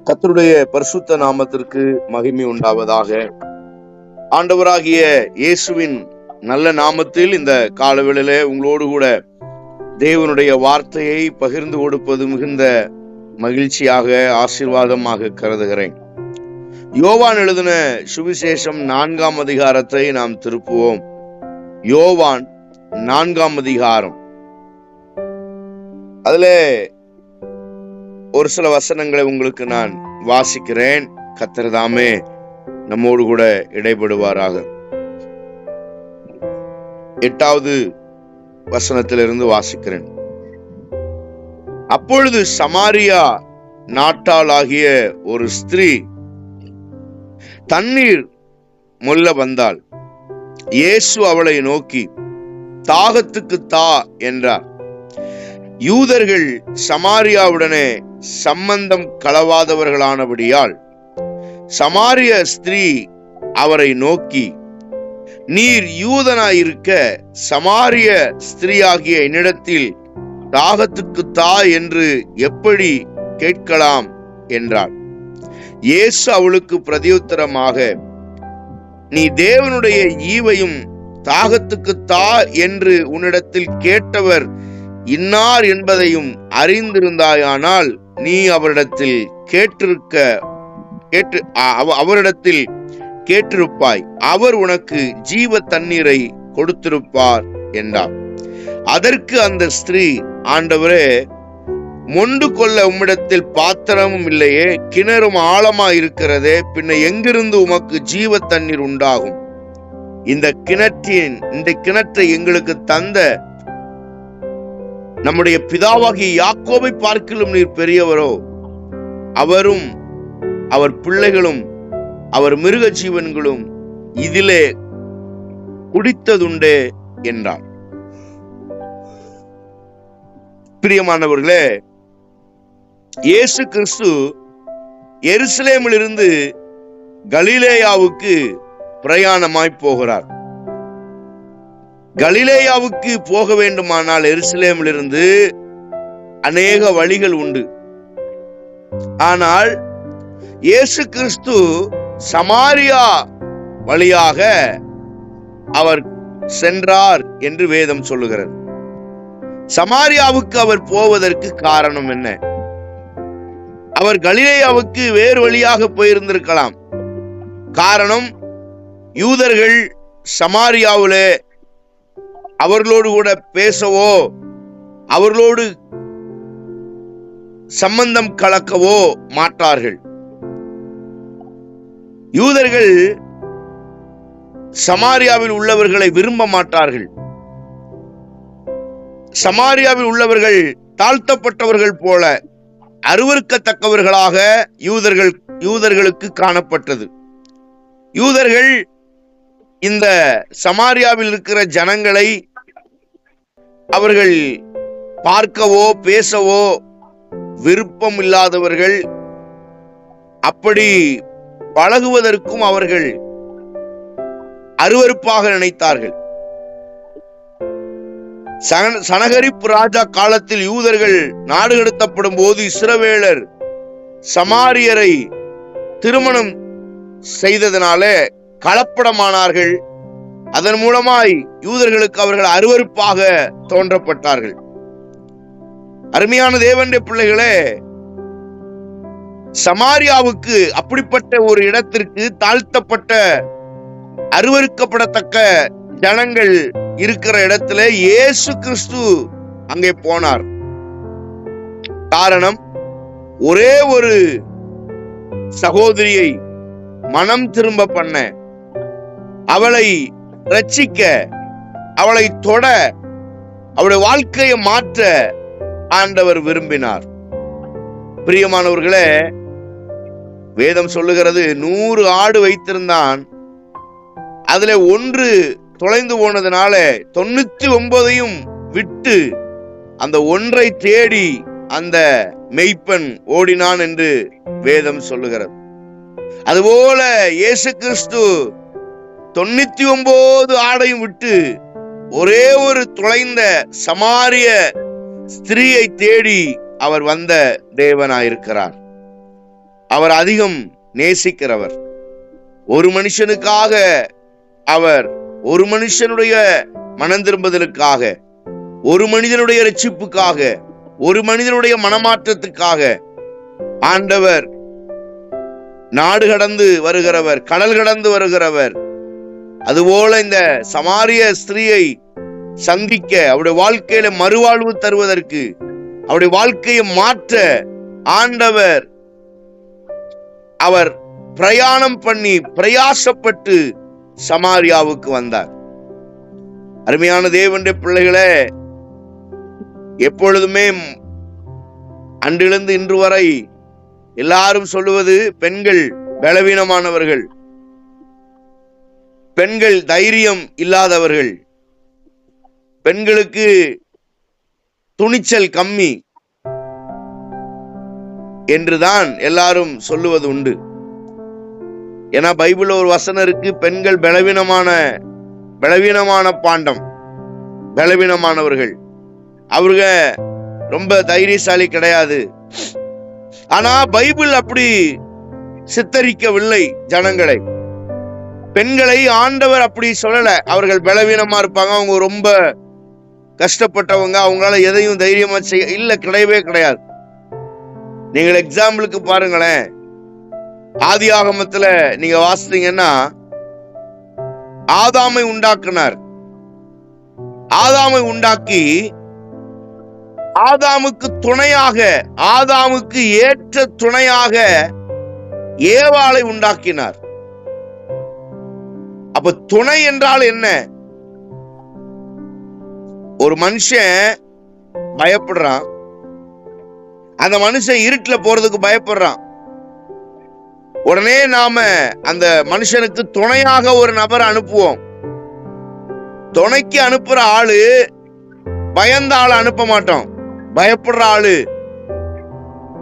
கர்த்தருடைய பரிசுத்த நாமத்திற்கு மகிமை உண்டாவதாக. ஆண்டவராகிய இயேசுவின் நல்ல நாமத்தில் இந்த காலவேளையிலே உங்களோடு கூட தேவனுடைய வார்த்தையை பகிர்ந்து கொடுப்பது மிகுந்த மகிழ்ச்சியாக, ஆசீர்வாதமாக கருதுகிறேன். யோவான் எழுதின சுவிசேஷம் 4ஆம் அதிகாரத்தை நாம் திருப்புவோம். யோவான் 4ஆம் அதிகாரம், அதுல ஒரு சில வசனங்களை உங்களுக்கு நான் வாசிக்கிறேன். கர்த்தர் தாமே நம்மோடு கூட இடைபடுவாராக. 8வது வசனத்திலிருந்து வாசிக்கிறேன். அப்பொழுது சமாரியா நாட்டாளாகிய ஒரு ஸ்திரீ தண்ணீர் மொல்ல வந்தாள். இயேசு அவளை நோக்கி, தாகத்துக்கு தா என்றார். யூதர்கள் சமாரியாவுடனே சம்பந்தம் களவாதவர்களானபடியால் சமாரிய ஸ்திரீ அவரை நோக்கி, நீர் யூதனாயிருக்க சமாரிய ஸ்திரீயாகிய என்னிடத்தில் தாகத்துக்கு தா என்று எப்படி கேட்கலாம் என்றார். இயேசு அவளுக்கு பிரதியுத்தரமாக, நீ தேவனுடைய ஈவையும் தாகத்துக்கு தா என்று உன்னிடத்தில் கேட்டவர் இன்னார் என்பதையும் அறிந்திருந்தாயானால் நீ அவரிடத்தில் கேட்டிருப்பாய், அவர் உனக்கு ஜீவ தண்ணீரை கொடுத்திருப்பார் என்றார். அதற்கு அந்த ஸ்திரீ, ஆண்டவரே, மொண்டு கொள்ள உம்மிடத்தில் பாத்திரமும் இல்லையே, கிணறும் ஆழமா இருக்கிறதே, பின்ன எங்கிருந்து உமக்கு ஜீவ தண்ணீர் உண்டாகும்? இந்த கிணற்றை எங்களுக்கு தந்த நம்முடைய பிதாவாகிய யாக்கோபை பார்க்கிலும் நீர் பெரியவரோ? அவரும் அவர் பிள்ளைகளும் அவர் மிருக ஜீவன்களும் இதிலே குடித்ததுண்டே என்றார். பிரியமானவர்களே, இயேசு கிறிஸ்து எருசலேமிலிருந்து கலிலேயாவுக்கு பிரயாணமாய் போகிறார். கலிலேயாவுக்கு போக வேண்டுமானால் எருசலேமிலிருந்து அநேக வழிகள் உண்டு. ஆனால் இயேசு கிறிஸ்து சமாரியா வழியாக அவர் சென்றார் என்று வேதம் சொல்லுகிறது. சமாரியாவுக்கு அவர் போவதற்கு காரணம் என்ன? அவர் கலிலேயாவுக்கு வேறு வழியாக போயிருந்திருக்கலாம். காரணம், யூதர்கள் சமாரியாவிலே அவர்களோடு கூட பேசவோ அவர்களோடு சம்பந்தம் கலக்கவோ மாட்டார்கள். யூதர்கள் சமாரியாவில் உள்ளவர்களை விரும்ப மாட்டார்கள். சமாரியாவில் உள்ளவர்கள் தாழ்த்தப்பட்டவர்கள் போல அருவருக்கத்தக்கவர்களாக யூதர்களுக்கு காணப்பட்டது. யூதர்கள் இந்த சமாரியாவில் இருக்கிற ஜனங்களை அவர்கள் பார்க்கவோ பேசவோ விருப்பம் இல்லாதவர்கள். அப்படி பழகுவதற்கும் அவர்கள் அருவருப்பாக நினைத்தார்கள். சனகரிப்பு ராஜா காலத்தில் யூதர்கள் நாடு கடத்தப்படும் போது இஸ்ரவேலர் சமாரியரை திருமணம் செய்ததனாலே கலப்படமானார்கள். அதன் மூலமாய் யூதர்களுக்கு அவர்கள் அருவருப்பாக தோன்றப்பட்டார்கள். அருமையான தேவனுடைய பிள்ளைகளே, சமாரியாவுக்கு அப்படிப்பட்ட ஒரு இடத்திற்கு தாழ்த்தப்பட்ட அருவருக்கப்படத்தக்க ஜனங்கள் இருக்கிற இடத்துல இயேசு கிறிஸ்து அங்கே போனார். காரணம், ஒரே ஒரு சகோதரியை மனம் திரும்ப பண்ண, அவளை ரட்சிக்க, அவளை தொட, அவளுடைய வாழ்க்கையை மாற்ற ஆண்டவர் விரும்பினார். பிரியமானவர்களே, வேதம் சொல்லுகிறது, 100 ஆடு வைத்திருந்தான். அதுல 1 தொலைந்து போனதுனால 99ஐயும் விட்டு அந்த 1ஐ தேடி அந்த மெய்ப்பன் ஓடினான் என்று வேதம் சொல்லுகிறது. அதுபோல இயேசு கிறிஸ்து 99 ஆடையும் விட்டு ஒரே ஒரு தொலைந்த சமாரிய ஸ்திரீயை தேடி அவர் வந்த தேவனாயிருக்கிறார். அவர் அதிகம் நேசிக்கிறவர். ஒரு மனுஷனுக்காக அவர், ஒரு மனுஷனுடைய மனம் திரும்புதலுக்காக, ஒரு மனிதனுடைய ரட்சிப்புக்காக, ஒரு மனிதனுடைய மனமாற்றத்துக்காக ஆண்டவர் நாடு கடந்து வருகிறவர், கடல் கடந்து வருகிறவர். அதுபோல இந்த சமாரிய ஸ்திரீயை சந்திக்க, அவருடைய வாழ்க்கையில மறுவாழ்வு தருவதற்கு, அவருடைய வாழ்க்கையை மாற்ற ஆண்டவர் அவர் பிரயாணம் பண்ணி பிரயாசப்பட்டு சமாரியாவுக்கு வந்தார். அருமையான தேவனுடைய பிள்ளைகளே, எப்பொழுதுமே அன்றிலிருந்து இன்று வரை எல்லாரும் சொல்லுவது பெண்கள் பலவீனமானவர்கள், பெண்கள் தைரியம் இல்லாதவர்கள், பெண்களுக்கு துணிச்சல் கம்மி என்றுதான் எல்லாரும் சொல்லுவது உண்டு. ஏன்னா பைபிள்ல ஒரு வசனம் இருக்கு, பெண்கள் பலவீனமான பாண்டம், பலவீனமானவர்கள், அவருங்க ரொம்ப தைரியசாலி கிடையாது. ஆனா பைபிள் அப்படி சித்தரிக்கவில்லை ஜனங்களை. பெண்களை ஆண்டவர் அப்படி சொல்லல. அவர்கள் பலவீனமா இருப்பாங்க, அவங்க ரொம்ப கஷ்டப்பட்டவங்க, அவங்களால எதையும் தைரியமா செய்ய இல்ல, கிடையவே கிடையாது. நீங்கள் எக்ஸாம்பிளுக்கு பாருங்களேன், ஆதியாகமத்துல நீங்க வாசித்தீங்கன்னா ஆதாமை உண்டாக்கினார். ஆதாமை உண்டாக்கி ஆதாமுக்கு துணையாக, ஆதாமுக்கு ஏற்ற துணையாக ஏவாளை உண்டாக்கினார். அப்ப துணை என்றால் என்ன? ஒரு மனுஷன் பயப்படுறான், அந்த மனுஷன் இருட்டுல போறதுக்கு பயப்படுறான். உடனே நாம அந்த மனுஷனுக்கு துணையாக ஒரு நபரை அனுப்புவோம். துணைக்கு அனுப்புற ஆளு பயந்த ஆளை அனுப்ப மாட்டோம், பயப்படுற ஆளு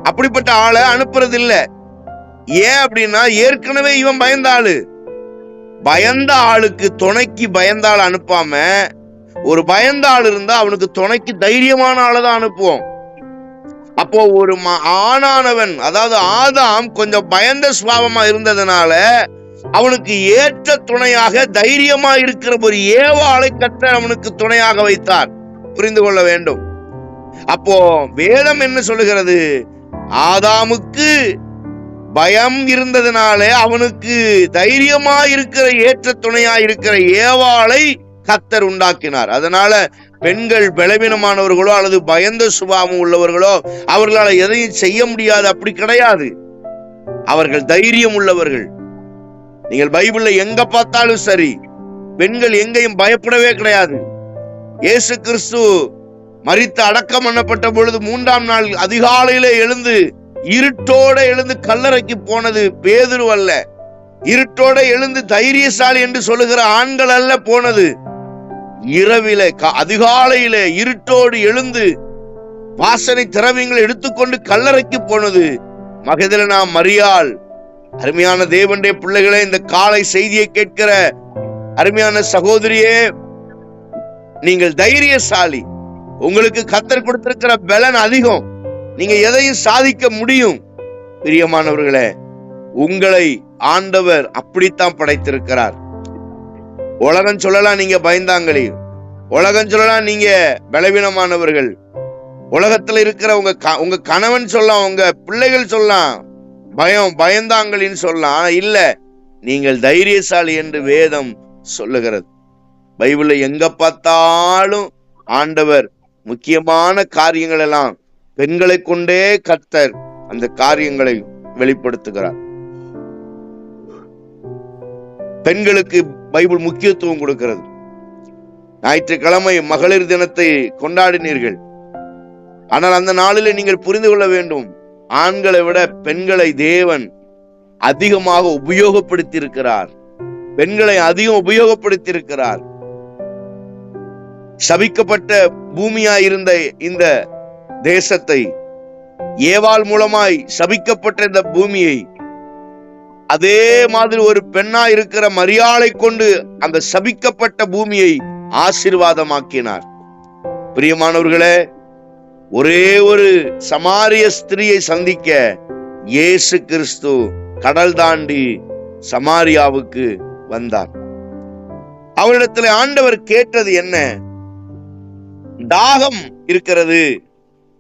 அப்படிப்பட்ட ஆளை அனுப்புறது இல்ல. ஏன் அப்படின்னா ஏற்கனவே இவன் பயந்த ஆளு. பயந்த ஆளுக்கு துணைக்கு பயந்த ஆள் அனுப்பாம, ஒரு பயந்த ஆள் இருந்தா அவனுக்கு துணைக்கு தைரியமான ஆளை தான் அனுப்புவோம். அப்போ ஒரு ஆணானவன், அதாவது ஆதாம் கொஞ்சம் பயந்த சுபாவமா இருந்ததுனால அவனுக்கு ஏற்ற துணையாக தைரியமா இருக்கிற ஒரு ஏவாளை கர்த்தர் அவனுக்கு துணையாக வைத்தார். புரிந்து கொள்ள வேண்டும். அப்போ வேதம் என்ன சொல்லுகிறது? ஆதாமுக்கு பயம் இருந்ததுனால அவனுக்கு தைரியமா இருக்கிற ஏற்ற துணையா இருக்கிற ஏவாளை கர்த்தர் உண்டாக்கினார். அதனால பெண்கள் பலவீனமானவர்களோ அல்லது பயந்த சுபாவம் உள்ளவர்களோ அவர்களால் எதையும் செய்ய முடியாது, அப்படி கிடையாது. அவர்கள் தைரியம் உள்ளவர்கள். நீங்கள் பைபிள்ல எங்க பார்த்தாலும் சரி, பெண்கள் எங்கேயும் பயப்படவே கிடையாது. இயேசு கிறிஸ்து மரித்து அடக்கம் பண்ணப்பட்ட பொழுது 3ஆம் நாள் அதிகாலையில எழுந்து, இருட்டோட எழுந்து கல்லறைக்கு போனது பேதுரு அல்ல. இருட்டோட எழுந்து தைரியசாலி என்று சொல்லுகிற ஆண்கள் அல்ல போனது. இரவில அதிகாலையில இருட்டோடு எழுந்து வாசனை திரவியங்களை எடுத்துக்கொண்டு கல்லறைக்கு போனது மகதலேனா மரியாள். அருமையான தேவனுடைய பிள்ளைகளே, இந்த காலை செய்தியை கேட்கிற அருமையான சகோதரியே, நீங்கள் தைரியசாலி. உங்களுக்கு கர்த்தர் கொடுத்திருக்கிற பலன் அதிகம், நீங்க எதையும் சாதிக்க முடியும். பிரியமானவர்களே, உங்களை ஆண்டவர் அப்படித்தான் படைத்திருக்கிறார். உலகம் சொல்லலாம் நீங்க பயந்தாங்களி, உலகம் சொல்லலாம் நீங்க பலவீனமானவர்கள், உலகத்துல இருக்கிற உங்க கணவன் சொல்லலாம், உங்க பிள்ளைகள் சொல்லலாம் பயந்தாங்களின்னு சொல்லலாம். இல்ல, நீங்கள் தைரியசாலி என்று வேதம் சொல்லுகிறது. பைபிள்ல எங்க பார்த்தாலும் ஆண்டவர் முக்கியமான காரியங்கள் எல்லாம் பெண்களை கொண்டே கர்த்தர் அந்த காரியங்களை வெளிப்படுத்துகிறார். பெண்களுக்கு பைபிள் முக்கியத்துவம் கொடுக்கிறது. ஞாயிற்றுக்கிழமை மகளிர் தினத்தை கொண்டாடினீர்கள். ஆனால் அந்த நாளில் நீங்கள் புரிந்து கொள்ள வேண்டும், ஆண்களை விட பெண்களை தேவன் அதிகமாக உபயோகப்படுத்தி இருக்கிறார். பெண்களை அதிகம் உபயோகப்படுத்தி இருக்கிறார். சபிக்கப்பட்ட பூமியாய் இருந்த இந்த தேசத்தை, ஏவாள் மூலமாய் சபிக்கப்பட்ட இந்த பூமியை அதே மாதிரி ஒரு பெண்ணா இருக்கிற மரியாளை கொண்டு அந்த சபிக்கப்பட்ட பூமியை ஆசீர்வாதமாக்கினார். பிரியமானவர்களே, ஒரே ஒரு சமாரிய ஸ்திரியை சந்திக்க இயேசு கிறிஸ்து கடல் தாண்டி சமாரியாவுக்கு வந்தார். அவரிடத்தில் ஆண்டவர் கேட்டது என்ன? தாகம் இருக்கிறது,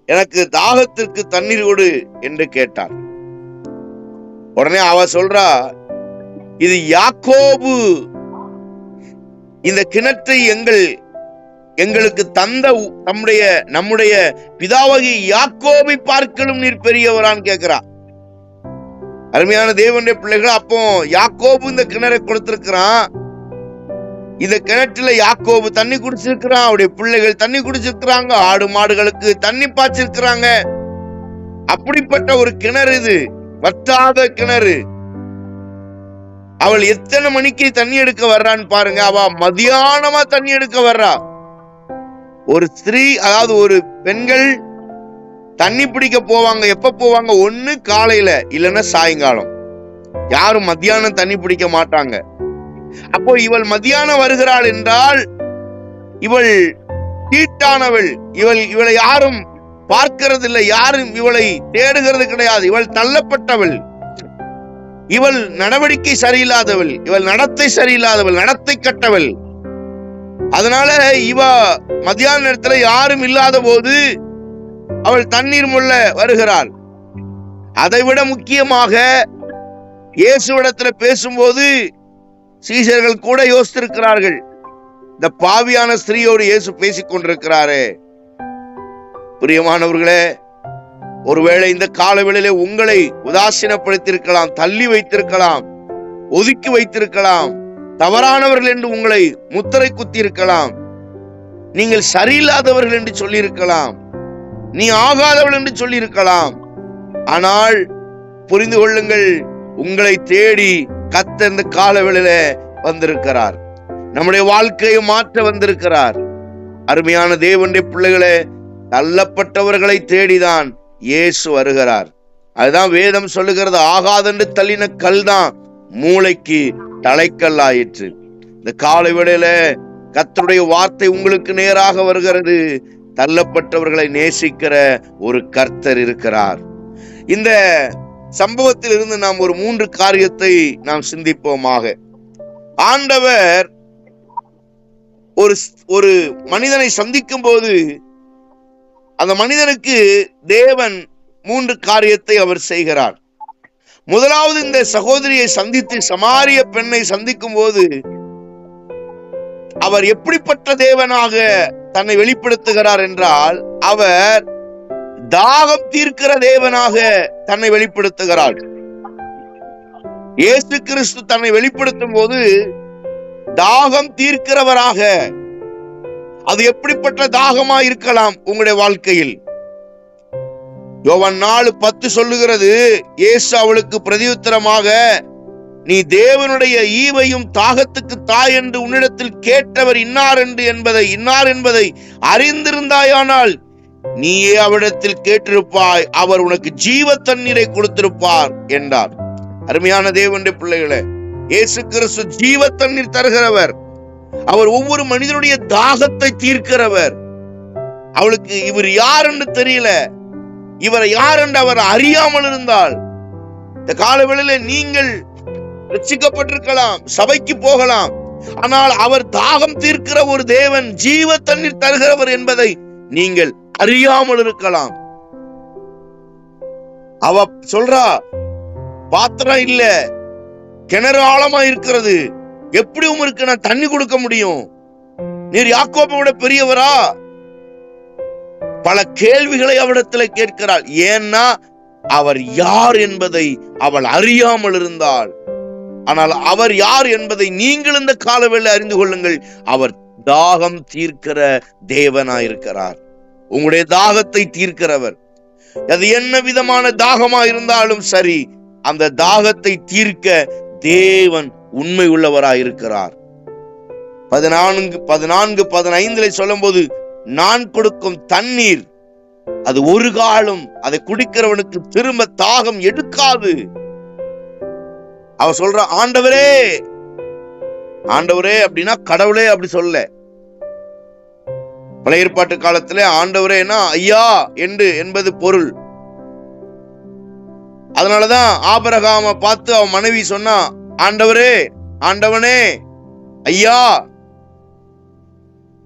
எனக்கு தாகத்திற்கு தண்ணீர் கொடு என்று கேட்டார். உடனே அவ சொல்றா, இது யாக்கோபு இந்த கிணற்றை எங்களுக்கு தந்த நம்முடைய பிதாவாகிய யாக்கோபை பார்க்கலும் நீர் பெரியவரான்னு கேட்கிறா. அருமையான தேவனுடைய பிள்ளைகள், அப்போ யாக்கோபு இந்த கிணறை கொடுத்திருக்கிறான். இந்த கிணற்றுல யாக்கோபு தண்ணி குடிச்சிருக்கிறான், அவருடைய பிள்ளைகள் தண்ணி குடிச்சிருக்கிறாங்க, ஆடு மாடுகளுக்கு தண்ணி பாய்ச்சிருக்கிறாங்க. அப்படிப்பட்ட ஒரு கிணறு இது, வற்றாத கிணறு. அவள் எத்தனை மணிக்கு தண்ணி எடுக்க வர்றான்னு பாருங்க. அவ மதியானமா தண்ணி எடுக்க வர்றா. ஒரு ஸ்திரீ, அதாவது ஒரு பெண்கள் தண்ணி பிடிக்க போவாங்க. எப்ப போவாங்க? ஒண்ணு காலையில, இல்லைன்னா சாயங்காலம். யாரும் மத்தியானம் தண்ணி பிடிக்க மாட்டாங்க. அப்போ இவள் மத்தியானம் வருகிறாள் என்றால் இவள் தீட்டானவள். இவளை யாரும் பார்க்கிறது இல்லை, யாரும் இவளை தேடுகிறது கிடையாது. இவள் தள்ளப்பட்டவள், இவள் நடவடிக்கை சரியில்லாதவள், இவள் நடத்தை சரியில்லாதவள், நடத்தை கட்டவள். அதனால இவ மத்தியான நேரத்துல யாரும் இல்லாத போது அவள் தண்ணீர் முள்ள வருகிறாள். அதைவிட முக்கியமாக இயேசுவிடத்துல பேசும்போது சீஷர்கள் கூட யோசித்திருக்கிறார்கள், இந்த பாவியான ஸ்திரீயோடு இயேசு பேசிக் கொண்டிருக்கிறாரே. பிரியமானவர்களே, ஒருவேளை இந்த காலவேளையிலே உங்களை உதாசீனப்படுத்தியிருக்கலாம், தள்ளி வைத்திருக்கலாம், ஒதுக்கி வைத்திருக்கலாம், தவறானவர்கள் என்று உங்களை முத்திரை குத்தி இருக்கலாம், நீங்கள் சரியில்லாதவர்கள் என்று சொல்லி இருக்கலாம், நீ ஆகாதவள் என்று சொல்லி இருக்கலாம். ஆனால் புரிந்து கொள்ளுங்கள், உங்களை தேடி கர்த்தர் இந்த காலவேளையில வந்திருக்கிறார். நம்முடைய வாழ்க்கையை மாற்ற வந்திருக்கிறார். அருமையான தேவனுடைய பிள்ளைகளே, தள்ளப்பட்டவர்களை தேடிதான் இயேசு வருகிறார். அதுதான் வேதம் சொல்லுகிறது, ஆகாதென்று தள்ளின கல் தான் மூளைக்கு தலைக்கல் ஆயிற்று. இந்த காலை வேளையில கர்த்தருடைய வார்த்தை உங்களுக்கு நேராக வருகிறது. தள்ளப்பட்டவர்களை நேசிக்கிற ஒரு கர்த்தர் இருக்கிறார். இந்த சம்பவத்தில் இருந்து நாம் ஒரு 3 காரியத்தை நாம் சிந்திப்போமாக. ஆண்டவர் ஒரு மனிதனை சந்திக்கும் போது அந்த மனிதனுக்கு தேவன் 3 காரியத்தை அவர் செய்கிறார். முதலாவது, இந்த சகோதரியை சந்தித்து சமாரிய பெண்ணை சந்திக்கும் போது அவர் எப்படிப்பட்ட தேவனாக தன்னை வெளிப்படுத்துகிறார் என்றால், அவர் தாகம் தீர்க்கிற தேவனாக தன்னை வெளிப்படுத்துகிறார். இயேசு கிறிஸ்து தன்னை வெளிப்படுத்தும் போது தாகம் தீர்க்கிறவராக. அது எப்படிப்பட்ட தாகமா இருக்கலாம் உங்களுடைய வாழ்க்கையில்? யோவான் 4:10 சொல்லுகிறது, இயேசு அவளுக்கு பிரதியுத்தரமாக, நீ தேவனுடைய ஈவையும் தாகத்துக்கு தாய் என்று உன்னிடத்தில் கேட்டவர் இன்னார் என்பதை அறிந்திருந்தாயானால் நீயே அவரிடத்தில் கேட்டிருப்பாய், அவர் உனக்கு ஜீவ தண்ணீரை கொடுத்திருப்பார் என்றார். அருமையான தேவனுடைய பிள்ளைகளே, இயேசு கிறிஸ்து ஜீவ தண்ணீர் தருகிறவர். அவர் ஒவ்வொரு மனிதனுடைய தாகத்தை தீர்க்கிறவர். அவளுக்கு இவர் யார் என்று தெரியல, இவரை யார் என்று அவர் அறியாமல் இருந்தால், இந்த காலவேளையில நீங்கள் ரட்சிக்கப்பட்டிருக்கலாம், சபைக்கு போகலாம், ஆனால் அவர் தாகம் தீர்க்கிற ஒரு தேவன், ஜீவ தண்ணீர் தருகிறவர் என்பதை நீங்கள் அறியாமல் இருக்கலாம். அவ சொல்றா, பாத்திரம் இல்ல, கிணறு ஆழமா இருக்கிறது, எப்படி உங்களுக்கு நான் தண்ணி கொடுக்க முடியும்? நீர் யாக்கோபோட பெரியவரா? பல கேள்விகளை அவரிடத்தில் கேட்கிறாள். ஏன்னா அவர் யார் என்பதை அவள் அறியாமல் இருந்தாள். ஆனால் அவர் யார் என்பதை நீங்கள் இந்த காலவேளை அறிந்து கொள்ளுங்கள். அவர் தாகம் தீர்க்கிற தேவனாயிருக்கிறார். உங்களுடைய தாகத்தை தீர்க்கிறவர். அது என்ன விதமான தாகமா இருந்தாலும் சரி, அந்த தாகத்தை தீர்க்க தேவன் உண்மை உள்ளவராயிருக்கிறார். 14:15 சொல்லும் போது, நான் கொடுக்கும் தண்ணீர் அது ஒரு காலம் அதை குடிக்கிறவனுக்கு திரும்ப தாகம் எடுக்காது. அவ சொல்ற, ஆண்டவரே ஆண்டவரே அப்படின்னா கடவுளே அப்படி சொல்ல. பழைய ஏற்பாட்டு காலத்துல ஆண்டவரேனா ஐயா என்பது பொருள். அதனாலதான் ஆபிரகாம பார்த்து அவன் மனைவி சொன்னா, ஆண்டவரே, ஆண்டவனே, ஐயா,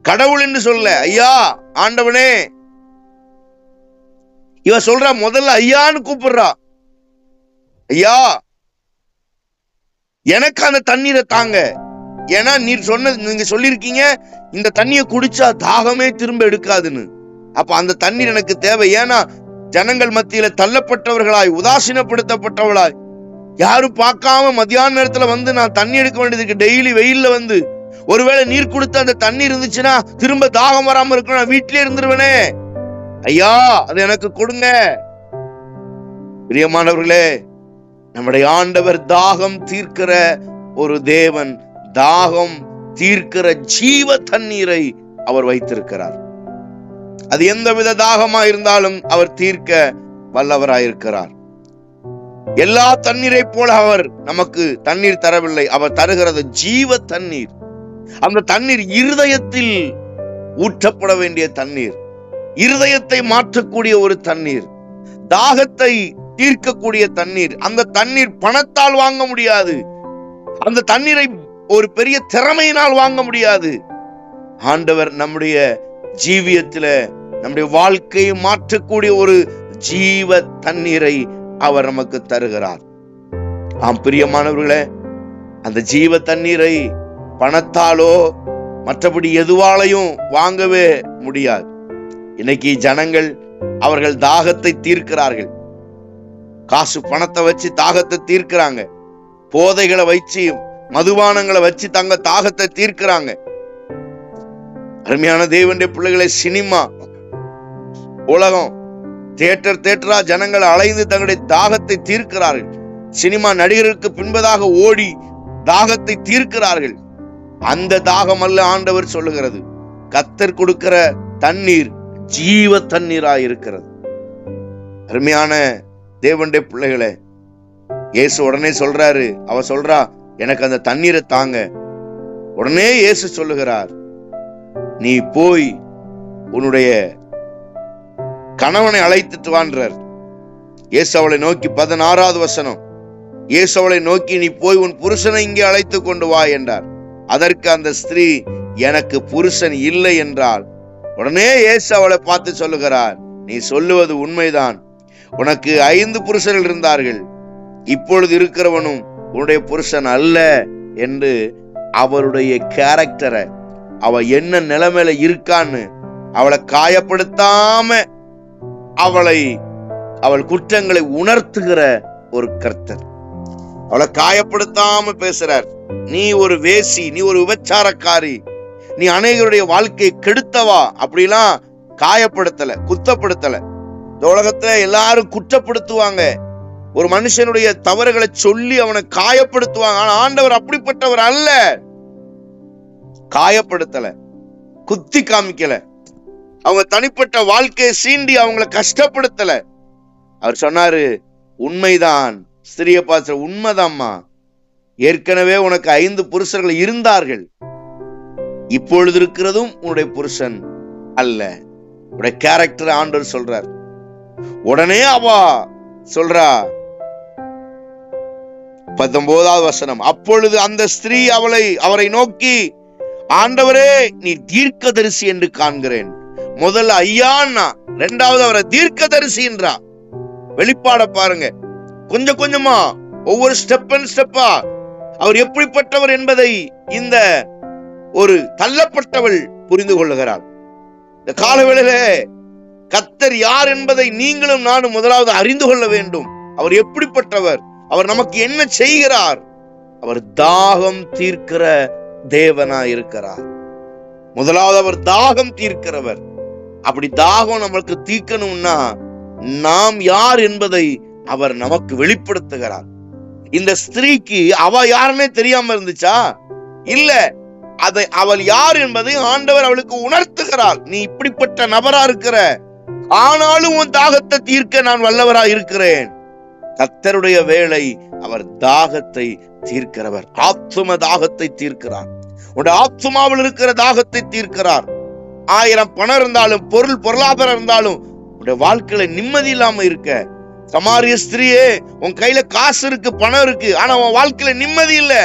கடவுள் என்று சொல்ல, ஐயா, ஆண்டவனே. இவ சொல்றா, முதல்ல ஐயான்னு கூப்பிடுறா, ஐயா எனக்கு அந்த தண்ணீரை தாங்க. ஏன்னா நீங்க சொல்லிருக்கீங்க இந்த தண்ணியை குடிச்சா தாகமே திரும்ப எடுக்காதுன்னு. அப்ப அந்த தண்ணீர் எனக்கு தேவை. ஏன்னா ஜனங்கள் மத்தியில தள்ளப்பட்டவர்களாய், உதாசீனப்படுத்தப்பட்டவர்களாய், யாரும் பார்க்காம மத்தியான நேரத்துல வந்து நான் தண்ணி எடுக்க வேண்டியதுக்கு டெய்லி வெயில்ல வந்து, ஒருவேளை நீர் கொடுத்து அந்த தண்ணி இருந்துச்சுன்னா திரும்ப தாகம் வராம இருக்கணும், நான் வீட்டிலே இருந்துருவேனே, ஐயா அது எனக்கு கொடுங்க. பிரியமானவர்களே, நம்முடைய ஆண்டவர் தாகம் தீர்க்கிற ஒரு தேவன். தாகம் தீர்க்கிற ஜீவ தண்ணீரை அவர் வைத்திருக்கிறார். அது எந்தவித தாகமா இருந்தாலும் அவர் தீர்க்க வல்லவராயிருக்கிறார். எல்லா தண்ணீரை போல அவர் நமக்கு தண்ணீர் தரவில்லை. அவர் தருகிறது ஜீவ தண்ணீர். அந்த தண்ணீர் இருதயத்தில் ஊற்றப்பட வேண்டிய தண்ணீர், இருதயத்தை மாற்றக்கூடிய ஒரு தண்ணீர், தாகத்தை தீர்க்கக்கூடிய தண்ணீர். அந்த தண்ணீர் பணத்தால் வாங்க முடியாது. அந்த தண்ணீரை ஒரு பெரிய திறமையினால் வாங்க முடியாது. ஆண்டவர் நம்முடைய ஜீவியத்தில, நம்முடைய வாழ்க்கையை மாற்றக்கூடிய ஒரு ஜீவ தண்ணீரை அவர் நமக்கு தருகிறார். ஆம் பிரியமானவர்களே, அந்த ஜீவ தண்ணீரை பணத்தாலோ மற்றபடி எதுவாலையும் வாங்கவே முடியாது. இன்னைக்கு ஜனங்கள் அவர்கள் தாகத்தை தீர்க்கிறார்கள். காசு பணத்தை வச்சு தாகத்தை தீர்க்கிறாங்க. போதைகளை வச்சு, மதுபானங்களை வச்சு தங்க தாகத்தை தீர்க்கிறாங்க. அருமையான தேவனுடைய பிள்ளைகளை, சினிமா உலகம், தியேட்டரா ஜனங்கள் அலைந்து தங்களுடைய தாகத்தை தீர்க்கிறார்கள். சினிமா நடிகருக்கு பின்பதாக ஓடி தாகத்தை தீர்க்கிறார்கள். அந்த தாகம் அல்ல ஆண்டவர் சொல்லுகிறது. கர்த்தர் கொடுக்கிற தண்ணீர் ஜீவ தண்ணீராய் இருக்கிறது. அருமையான தேவனுடைய பிள்ளைகளே, இயேசு உடனே சொல்றாரு, அவ சொல்றா, எனக்கு அந்த தண்ணீரை தாங்க. உடனே இயேசு சொல்லுகிறார், நீ போய் உன்னுடைய கணவனை அழைத்துட்டு வான்றார். இயேசு அவளை நோக்கி, 16வது வசனம், இயேசு அவளை நோக்கி, நீ போய் உன் புருஷனை இங்கே அழைத்து கொண்டு வா என்றார். அதற்கு அந்த ஸ்திரீ, எனக்கு புருஷன் இல்லை என்றால். உடனே இயேசு அவளை பார்த்து சொல்லுகிறார், நீ சொல்லுவது உண்மைதான். உனக்கு 5 புருஷர்கள் இருந்தார்கள், இப்பொழுது இருக்கிறவனும் உன்னுடைய புருஷன் அல்ல என்று அவருடைய கேரக்டரை, அவ என்ன நிலைமையில இருக்கான்னு அவளை காயப்படுத்தாம அவள் குற்றங்களை உணர்த்துகிற ஒரு கர்த்தர். அவளை காயப்படுத்தாம பேசுறார். நீ ஒரு வேசி, நீ ஒரு விபச்சாரக்காரி, நீ அநேகருடைய வாழ்க்கையை கெடுத்தவா, அப்படிலாம் காயப்படுத்தல, குத்தப்படுத்தல. இந்த உலகத்துல எல்லாரும் குற்றப்படுத்துவாங்க, ஒரு மனுஷனுடைய தவறுகளை சொல்லி அவனை காயப்படுத்துவாங்க. ஆனா ஆண்டவர் அப்படிப்பட்டவர் அல்ல. காயப்படுத்தல, குத்தி காமிக்கல, அவங்க தனிப்பட்ட வாழ்க்கையை சீண்டி அவங்களை கஷ்டப்படுத்தல. அவர் சொன்னாரு, உண்மைதான் ஸ்திரிய பாச, உண்மைதாம்மா, ஏற்கனவே உனக்கு 5 புருஷர்கள் இருந்தார்கள், இப்பொழுது இருக்கிறதும் உன்னுடைய புருஷன் அல்ல. உடைய கேரக்டர் ஆண்டவர் சொல்றார். உடனே அவ சொல்றா, 19வது வசனம், அப்பொழுது அந்த ஸ்திரீ அவரை நோக்கி, ஆண்டவரே, நீ தீர்க்கதரிசி என்று காண்கிறேன். முதல்ல ஐயான்னா, 2வது அவரை தீர்க்கதரிசின்றா. வெளிப்பாட பாருங்க, கொஞ்சம் கொஞ்சமா, ஒவ்வொரு ஸ்டெப்பா அவர் எப்படிப்பட்டவர் என்பதை இந்த ஒரு தள்ளப்பட்டவள் புரிந்து கொள்ளுகிறாள். இந்த காலவேளையிலே கர்த்தர் யார் என்பதை நீங்களும் நானும் முதலாவது அறிந்து கொள்ள வேண்டும். அவர் எப்படிப்பட்டவர், அவர் நமக்கு என்ன செய்கிறார். அவர் தாகம் தீர்க்கிற தேவனா இருக்கிறார். முதலாவது அவர் தாகம் தீர்க்கிறவர். அப்படி தாகம் நம்மளுக்கு தீர்க்கணும்னா நாம் யார் என்பதை அவர் நமக்கு வெளிப்படுத்துகிறார். இந்த ஸ்திரீக்கு அவ யாருன்னே தெரியாம இருந்துச்சா? இல்ல, அதை அவள் யார் என்பதை ஆண்டவர் அவளுக்கு உணர்த்துகிறார். நீ இப்படிப்பட்ட நபரா இருக்கிற, ஆனாலும் உன் தாகத்தை தீர்க்க நான் வல்லவரா இருக்கிறேன். கர்த்தருடைய வேலை, அவர் தாகத்தை தீர்க்கிறவர். ஆத்தும தாகத்தை தீர்க்கிறார். உன்னுடைய ஆத்துமாவில் இருக்கிற தாகத்தை தீர்க்கிறார். 1000 பணம் இருந்தாலும், பொருளாதாரம் இருந்தாலும், உன்னுடைய வாழ்க்கையில நிம்மதி இல்லாம இருக்க, சமாரிய ஸ்திரியே, உன் கையில காசு இருக்கு, பணம் இருக்கு, ஆனா உன் வாழ்க்கையில நிம்மதி இல்ல.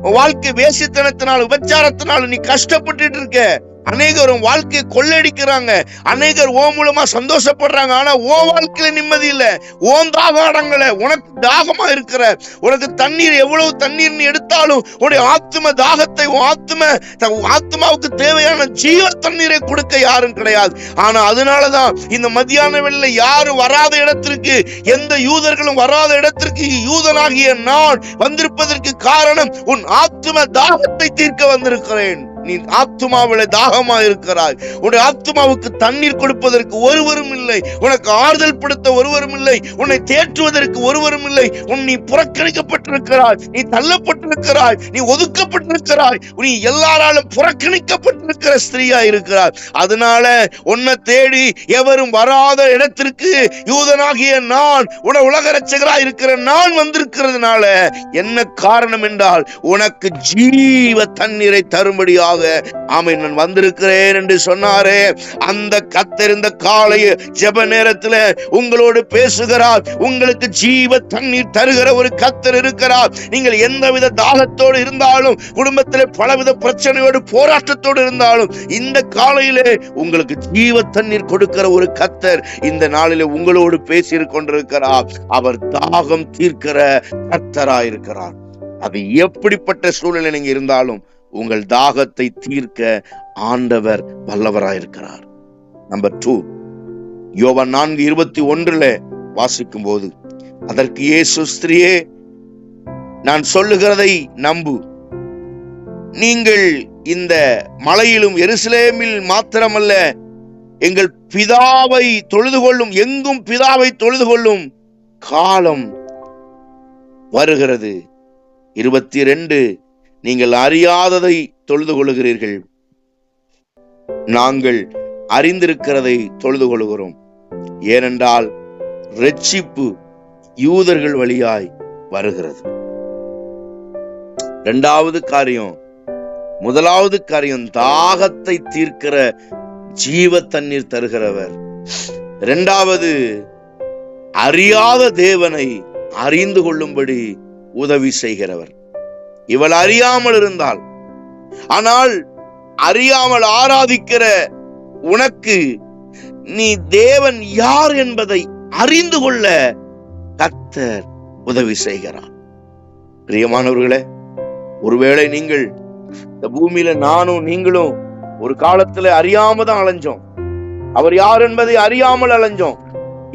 உன் வாழ்க்கை வேசித்தனத்தினால, விபச்சாரத்தினால நீ கஷ்டப்பட்டு இருக்க. அநேகர் உன் வாழ்க்கையை கொள்ளடிக்கிறாங்க, அநேகர் ஓ மூலமா சந்தோஷப்படுறாங்க, ஆனா ஓ வாழ்க்கையில நிம்மதி இல்ல. ஓன் தாகடங்கள, உனக்கு தாகமா இருக்கிற, உனக்கு தண்ணீர் எவ்வளவு தண்ணீர் நீ எடுத்தாலும் உன்னுடைய ஆத்ம தாகத்தை, ஆத்மாவுக்கு தேவையான ஜீவ தண்ணீரை கொடுக்க யாரும் கிடையாது. ஆனா அதனாலதான் இந்த மத்தியான வேளையில யாரும் வராத இடத்திற்கு, எந்த யூதர்களும் வராத இடத்திற்கு யூதனாகிய நான் வந்திருப்பதற்கு காரணம், உன் ஆத்ம தாகத்தை தீர்க்க வந்திருக்கிறேன். நீ ஆத்துமாவில தாகமா இருக்கிறாய். உன்னுடைய ஆத்துமாவுக்கு தண்ணீர் கொடுப்பதற்கு ஒருவரும் இல்லை, உனக்கு ஆறுதல் படுத்த ஒருவரும் இல்லை, உன்னை தேற்றுவதற்கு ஒருவரும் இல்லை. நீ புறக்கணிக்கப்பட்டிருக்கிறாய், நீ தள்ளப்பட்டிருக்கிறாய், நீ ஒதுக்கப்பட்டிருக்கிறாய், நீ எல்லாராலும் புறக்கணிக்கப்பட்டிருக்கிற ஸ்திரீயா இருக்கிறாய். அதனால உன்னை தேடி எவரும் வராத இடத்திற்கு யூதனாகிய நான், உலக இரட்சகராய் இருக்கிற நான் வந்திருக்கிறதுனால என்ன காரணம் என்றால், உனக்கு ஜீவ தண்ணீரை தரும்படியாக ஆமென் நான் வந்திருக்கிறேன் என்று சொன்னாரே. அந்த கர்த்தர் இந்த காலை ஜெப நேரத்தில் உங்களோடு பேசுகிறார். உங்களுக்கு ஜீவ தண்ணீர் தருகிற ஒரு கர்த்தர் இருக்கிறார். நீங்கள் எந்தவித தாகத்தோடு இருந்தாலும், குடும்பத்திலே பலவித பிரச்சனையோடு போராட்டத்தோடு இருந்தாலும், இந்த காலையிலே உங்களுக்கு ஜீவ தண்ணீர் கொடுக்கிற ஒரு கர்த்தர் இந்த நாளிலே உங்களோடு பேசி கொண்டிருக்கிறார். அவர் தாகம் தீர்க்கிற கர்த்தராயிருக்கிறார். அது எப்படிப்பட்ட சூழ்நிலை நீங்க இருந்தாலும் உங்கள் தாகத்தை தீர்க்க ஆண்டவர் வல்லவராயிருக்கிறார். நம்பர் 2, யோவான் 4:21 வாசிக்கும் போது, அதற்கு இயேசு, ஸ்திரியே, நான் சொல்லுகிறதை நம்பு. நீங்கள் இந்த மலையிலும் எருசலேமில் மாத்திரமல்ல, எங்கள் பிதாவை தொழுது கொள்ளும், எங்கும் பிதாவை தொழுது கொள்ளும் காலம் வருகிறது. 22, நீங்கள் அறியாததை தொழுது கொள்ளுகிறீர்கள், நாங்கள் அறிந்திருக்கிறதை தொழுது கொள்கிறோம். ஏனென்றால் இரட்சிப்பு யூதர்கள் வழியாய் வருகிறது. இரண்டாவது காரியம், முதலாவது காரியம் தாகத்தை தீர்க்கிற ஜீவ தண்ணீர் தருகிறவர். இரண்டாவது, அறியாத தேவனை அறிந்து கொள்ளும்படி உதவி செய்கிறவர். இவள் அறியாமல் இருந்தால், ஆனால் அறியாமல் ஆராதிக்கிற உனக்கு நீ தேவன் யார் என்பதை அறிந்து கொள்ள கர்த்தர் உதவி செய்கிறார். பிரியமானவர்களே, ஒருவேளை நீங்கள் இந்த பூமியில நானும் நீங்களும் ஒரு காலத்துல அறியாம தான் அலைஞ்சோம். அவர் யார் என்பதை அறியாமல் அலைஞ்சோம்.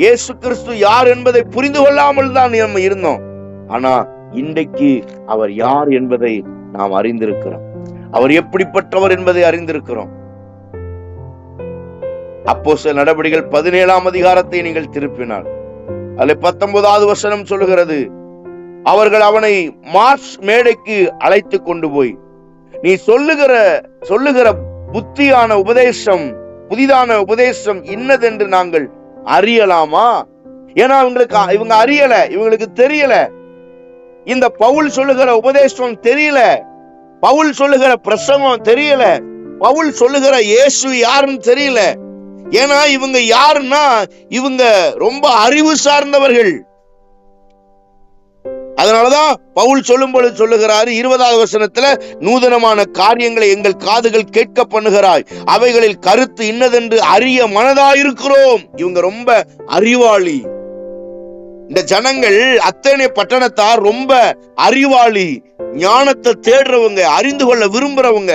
இயேசு கிறிஸ்து யார் என்பதை புரிந்து கொள்ளாமல் தான் நம்ம இருந்தோம். ஆனா இன்றைக்கு அவர் யார் என்பதை நாம் அறிந்திருக்கிறோம். அவர் எப்படிப்பட்டவர் என்பதை அறிந்திருக்கிறோம். அப்போஸ்தலர் நடபடிகள் 17ஆம் அதிகாரத்தை நீங்கள் திருப்பினால், அதில் 19வது வசனம் சொல்லுகிறது, அவர்கள் அவனை மார்ஷ் மேடைக்கு அழைத்து கொண்டு போய், நீ சொல்லுகிற புத்தியான உபதேசம், புதிதான உபதேசம் இன்னதென்று நாங்கள் அறியலாமா? ஏன்னா இவங்க அறியல, இவங்களுக்கு தெரியல. இந்த பவுல் சொல்லுகிற உபதேசம் தெரியல, பவுல் சொல்லுகிற பிரசங்கம் தெரியல, பவுல் சொல்லுகிற இயேசு யாருன்னு தெரியல. ஏன்னா இவங்க யாருன்னா, இவங்க ரொம்ப அறிவு சார்ந்தவர்கள். அதனாலதான் பவுல் சொல்லும் பொழுது சொல்லுகிறாரு 20வது வசனத்துல, நூதனமான காரியங்களை எங்கள் காதுகள் கேட்க பண்ணுகிறாய், அவைகளில் கருத்து இன்னதென்று அறிய மனதாயிருக்கிறோம். இவங்க ரொம்ப அறிவாளி. இந்த ஜனங்கள், அத்தனை பட்டணத்தார் ரொம்ப அறிவாளி, ஞானத்தை தேடுறவங்க, அறிந்து கொள்ள விரும்புறவங்க.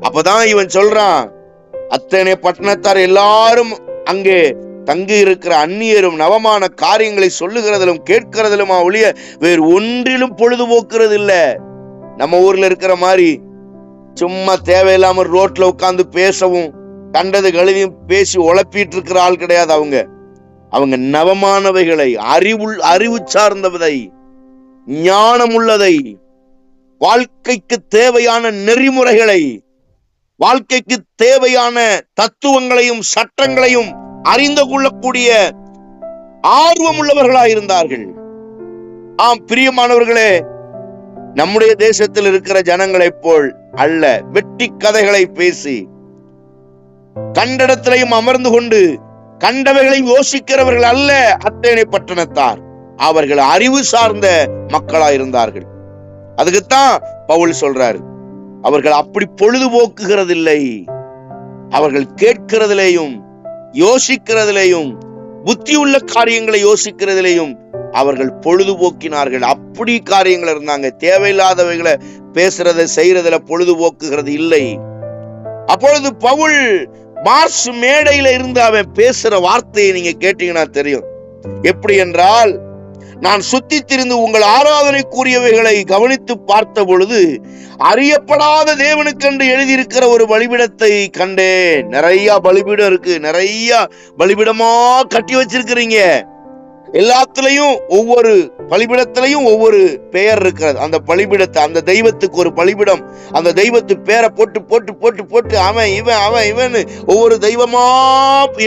அப்பதான் இவன் சொல்றான், அத்தனை பட்டணத்தார் எல்லாரும் அங்கே தங்கி இருக்கிற அந்நியரும் நவமான காரியங்களை சொல்லுகிறதிலும் கேட்கிறதிலுமா ஒழிய வேறு ஒன்றிலும் பொழுதுபோக்குறது இல்ல. நம்ம ஊர்ல இருக்கிற மாதிரி சும்மா தேவையில்லாம ரோட்ல உட்கார்ந்து பேசவும், கண்டது கழுவியும் பேசி உழப்பிட்டு இருக்கிற ஆள் கிடையாது. அவங்க நவமானவைகளை, அறிவு சார்ந்தவதை, ஞானம் உள்ளதை, வாழ்க்கைக்கு தேவையான நெறிமுறைகளை, வாழ்க்கைக்கு தேவையான தத்துவங்களையும் சட்டங்களையும் அறிந்து கொள்ளக்கூடிய ஆர்வம் உள்ளவர்களாயிருந்தார்கள். ஆம் பிரியமானவர்களே, நம்முடைய தேசத்தில் இருக்கிற ஜனங்களைப் போல் அல்ல. வெட்டி கதைகளை பேசி, கண்டடத்திலையும் அமர்ந்து கொண்டு கண்டவைகளை யோசிக்கிறவர்கள் அல்ல அத்தேனை பட்டணத்தார். அவர்கள் அறிவு சார்ந்த மக்களாயிருந்தார்கள். அதுக்குத்தான் பவுல் சொல்றாரு, அவர்கள் அப்படி பொழுதுபோக்குகிறதில்லை, அவர்கள் கேட்கிறதிலேயும் யோசிக்கிறதிலேயும் புத்தி உள்ள காரியங்களை யோசிக்கிறதிலேயும் அவர்கள் பொழுதுபோக்கினார்கள். அப்படி காரியங்கள் இருந்தாங்க. தேவையில்லாதவைகளை பேசுறத செய்யறதுல பொழுதுபோக்குகிறது இல்லை. அப்பொழுது பவுல் மார்ச் மேடையில இருந்து அவன் பேசுற வார்த்தையை நீங்க கேட்டீங்கன்னா தெரியும். எப்படி என்றால், நான் சுத்தி திரிந்து உங்கள் ஆராதனைக்குரியவைகளை கவனித்து பார்த்த பொழுது அறியப்படாத தேவனுக்கென்று எழுதியிருக்கிற ஒரு பலிபீடத்தை கண்டேன். நிறைய பலிபீடம் இருக்கு, நிறைய பலிபீடமா கட்டி வச்சிருக்கிறீங்க. எல்லாத்துலயும் ஒவ்வொரு பலிபீடத்திலையும் ஒவ்வொரு பெயர் இருக்கிறது. அந்த பலிபீடத்தை, அந்த தெய்வத்துக்கு ஒரு பலிபீடம், அந்த தெய்வத்து பேரை போட்டு போட்டு போட்டு போட்டு அவன் இவன் அவன் இவன் ஒவ்வொரு தெய்வமா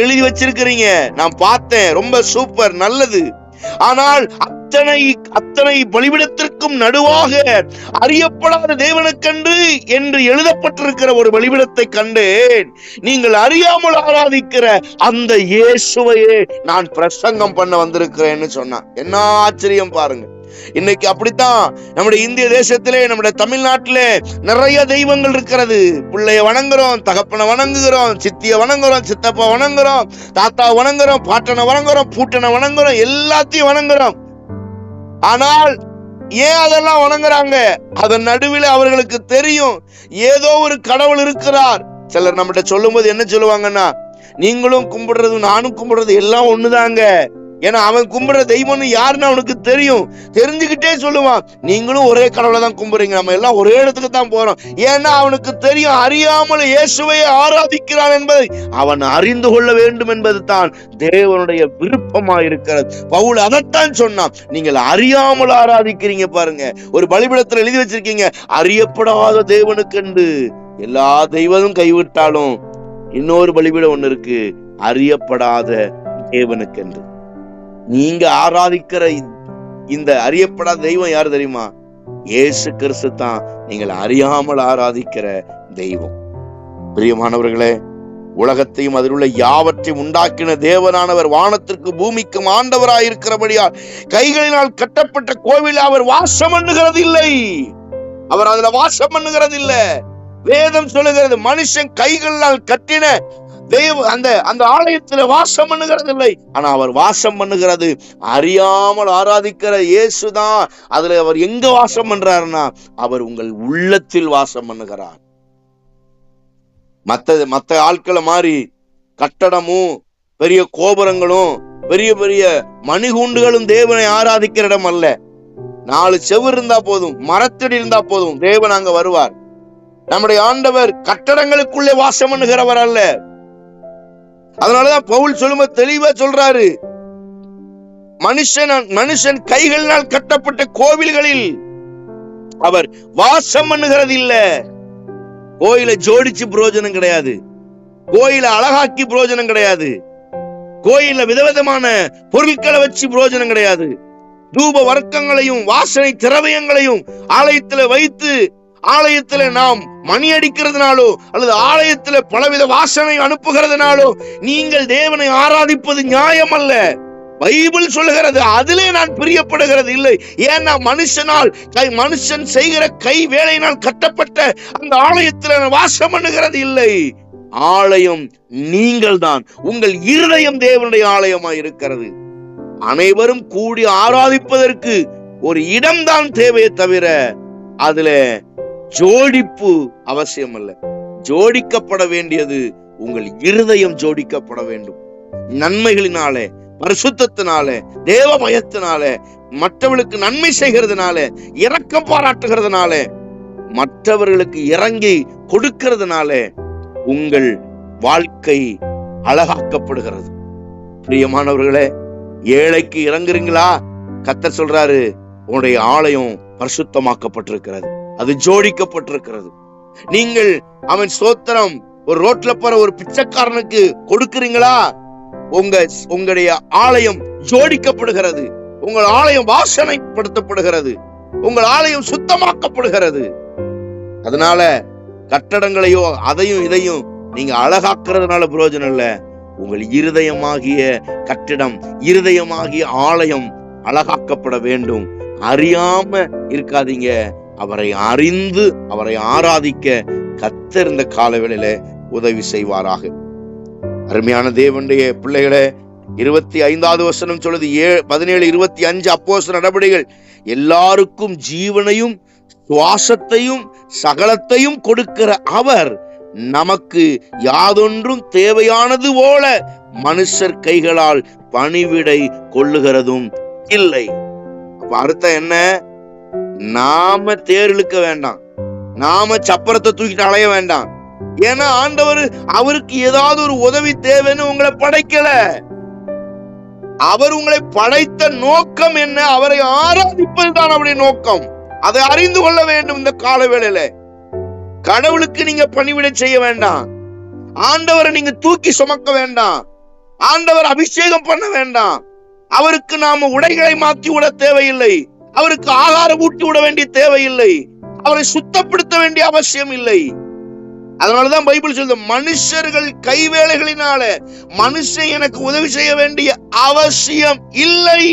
எழுதி வச்சிருக்கிறீங்க. நான் பார்த்தேன், ரொம்ப சூப்பர், நல்லது. ஆனால் அத்தனை பலிபீடத்திற்கும் நடுவாக அறியப்படாத தேவனுக்கென்று என்று எழுதப்பட்டிருக்கிற ஒரு பலிபீடத்தை கண்டேன். நீங்கள் அறியாமல் ஆராதிக்கிற அந்த இயேசுவையே நான் பிரசங்கம் பண்ண வந்திருக்கிறேன்னு சொன்னான். என்ன ஆச்சரியம் பாருங்க. இன்னைக்கு அப்படித்தான் நம்முடைய இந்திய தேசத்திலே, நம்முடைய தமிழ்நாட்டிலே நிறைய தெய்வங்கள் இருக்கிறது. பிள்ளைய வணங்குறோம், தகப்பனை வணங்குகிறோம், சித்திய வணங்குறோம், சித்தப்பா வணங்குறோம், தாத்தா வணங்குறோம், பாட்டனை வணங்குறோம், பூட்டனை வணங்குறோம், எல்லாத்தையும் வணங்குறோம். ஆனால் ஏன் அதெல்லாம் வணங்குறாங்க? அதன் நடுவில் அவர்களுக்கு தெரியும் ஏதோ ஒரு கடவுள் இருக்கிறார். சிலர் நம்மகிட்ட சொல்லும் போது என்ன சொல்லுவாங்கன்னா, நீங்களும் கும்பிடுறது நானும் கும்பிடுறது எல்லாம் ஒண்ணுதாங்க. ஏன்னா அவன் கும்பிடுற தெய்வம்னு யாருன்னு அவனுக்கு தெரியும். தெரிஞ்சுக்கிட்டே சொல்லுவான், நீங்களும் ஒரே கடவுளை தான் கும்பிடுறீங்க, நம்ம எல்லாம் ஒரே இடத்துக்கு தான் போறோம். ஏன்னா அவனுக்கு தெரியும், அறியாமல் இயேசுவையை ஆராதிக்கிறான் என்பதை அவன் அறிந்து கொள்ள வேண்டும் என்பது தான் தேவனுடைய விருப்பமா இருக்கிறது. பவுல் அதைத்தான் சொன்னான், நீங்கள் அறியாமல் ஆராதிக்கிறீங்க பாருங்க. ஒரு பலிபீடத்தில் எழுதி வச்சிருக்கீங்க, அறியப்படாத தேவனுக்கென்று. எல்லா தெய்வமும் கைவிட்டாலும் இன்னொரு பலிபீடம் ஒண்ணு இருக்கு, அறியப்படாத தேவனுக்கென்று. நீங்க ஆராதிக்கிற இந்த அறியப்படாத தெய்வம் யார் தெரியுமா? இயேசு கிறிஸ்து தான் நீங்கள் அறியாமல் ஆராதிக்கிற தெய்வம். பிரியமானவர்களே, உலகத்தையும் அதில் உள்ள யாவற்றையும் உண்டாக்கின தேவனானவர் வானத்திற்கு பூமிக்கும் ஆண்டவராயிருக்கிறபடியால் கைகளினால் கட்டப்பட்ட கோவில் அவர் வாசம் பண்ணுகிறது இல்லை. அவர் அதுல வாசம் பண்ணுகிறது இல்லை. வேதம் சொல்லுகிறது, மனுஷன் கைகளால் கட்டின அந்த ஆலயத்துல வாசம் பண்ணுகிறது இல்லை. ஆனா அவர் வாசம் பண்ணுகிறது அறியாமல் ஆராதிக்கிற இயேசுதான். அதுல அவர் எங்க வாசம் பண்றாருன்னா, அவர் உங்கள் உள்ளத்தில் வாசம் பண்ணுகிறார். மத்த ஆட்களை மாதிரி கட்டடமும் பெரிய கோபுரங்களும் பெரிய பெரிய மணிகூண்டுகளும் தேவனை ஆராதிக்கிற இடம் அல்ல. 4 செவுரு இருந்தா போதும், மரத்தடி இருந்தா போதும், தேவன் அங்க வருவார். நம்முடைய ஆண்டவர் கட்டடங்களுக்குள்ளே வாசம் பண்ணுகிறவர் அல்ல. அதனாலதான் பவுல் சொல்லும்போது தெளிவா சொல்றாரு, மனுஷன் கைகளினால் கட்டப்பட்ட கோவில்களில் அவர் வாசம் பண்ணுகிறது இல்ல. கோயிலை ஜோடிச்சு பிரயோஜனம் கிடையாது, கோயிலை அழகாக்கி பிரயோஜனம் கிடையாது, கோயில விதவிதமான பொருட்களை வச்சு பிரயோஜனம் கிடையாது. தூப வர்க்கங்களையும் வாசனை திரவியங்களையும் ஆலயத்துல வைத்து ஆலயத்துல நாம் மணி அடிக்கிறதுனாலோ அல்லது ஆலயத்துல பலவித வாசனை அனுப்புகிறதுனாலோ நீங்கள் தேவனை ஆராதிப்பது நியாயம் அல்ல. பைபிள் சொல்லுகிறது, அதிலே நான் பிரியப்படுகிறது இல்லை. ஏன்னா மனுஷன் செய்கிற கை வேலையினால் கட்டப்பட்ட அந்த ஆலயத்துல வாசம் பண்ணுகிறது இல்லை. ஆலயம் நீங்கள் தான். உங்கள் இருதயம் தேவனுடைய ஆலயமாய் இருக்கிறது. அனைவரும் கூடி ஆராதிப்பதற்கு ஒரு இடம்தான் தேவையே தவிர அதுல ஜோடிப்பு அவசியம் அல்ல. ஜோடிக்கப்பட வேண்டியது உங்கள் இருதயம் ஜோடிக்கப்பட வேண்டும். நன்மைகளினாலே, பரிசுத்தத்தினாலே, தேவ பயத்தினாலே, மற்றவர்களுக்கு நன்மை செய்கிறதுனால, இரக்கம் பாராட்டுகிறதுனால, மற்றவர்களுக்கு இறங்கி கொடுக்கிறதுனால உங்கள் வாழ்க்கை அழகாக்கப்படுகிறது. பிரியமானவர்களே, ஏழைக்கு இறங்குறீங்களா? கர்த்தர் சொல்றாரு, உன்னுடைய ஆலயம் பரிசுத்தமாக்கப்பட்டிருக்கிறது, அது ஜோடிக்கப்பட்டிருக்கிறது. நீங்கள் அவன் ஸ்தோத்திரம் ஒரு ரோட்ல போற ஒரு பிச்சைக்காரனுக்கு கொடுக்கிறீங்களா? உங்களுடைய ஆலயம் ஜோடிக்கப்படுகிறது, உங்கள் ஆலயம் வாசனைப்படுத்தப்படுகிறது, உங்கள் ஆலயம் சுத்தமாக்கப்படுகிறது. அதனால கட்டடங்களையோ அதையும் இதையும் நீங்க அழகாக்குறதுனால பிரயோஜனம் இல்ல. உங்கள் இருதயமாகிய கட்டிடம், இருதயமாகிய ஆலயம் அழகாக்கப்பட வேண்டும். அறியாம இருக்காதீங்க. அவரை அறிந்து அவரை ஆராதிக்க கர்த்தர் இந்த காலவேளையில உதவி செய்வாராக. அருமையான தேவனுடைய பிள்ளைகளே, 25வது வசனம் சொல்லுது, 17:25 அப்போஸ்தலர் நடபடிகள், எல்லாருக்கும் ஜீவனையும் சுவாசத்தையும் சகலத்தையும் கொடுக்கிற அவர் நமக்கு யாதொன்றும் தேவையானது போல மனுஷர் கைகளால் பணிவிடை கொள்ளுகிறதும் இல்லை. அப்ப அர்த்தம் என்ன? நாம தேர்லுக்க வேண்டாம், நாம சப்பரத்தை தூக்கிட்டு அலைய வேண்டாம். ஏன்னா ஆண்டவர் அவருக்கு ஏதாவது ஒரு உதவி தேவைன்னு உங்களை படைக்கல. அவர் உங்களை படைத்த நோக்கம் என்ன? அவரை ஆராதிப்பதுதான் அவருடைய நோக்கம். அதை அறிந்து கொள்ள வேண்டும். இந்த கால வேளையில கடவுளுக்கு நீங்க பணிவிடை செய்ய வேண்டாம், ஆண்டவரை நீங்க தூக்கி சுமக்க வேண்டாம், ஆண்டவர் அபிஷேகம் பண்ண வேண்டாம், அவருக்கு நாம உடைகளை மாற்றி விட தேவையில்லை, அவருக்கு ஆகாரம் ஊட்டி விட வேண்டிய தேவையில்லை, அவரை சுத்தப்படுத்த வேண்டிய அவசியம் இல்லை. அதனாலதான் பைபிள் சொல்லுது, மனுஷர்கள் கைவேளைகளினால மனுஷன் எனக்கு உதவி செய்ய வேண்டிய அவசியம் இல்லை,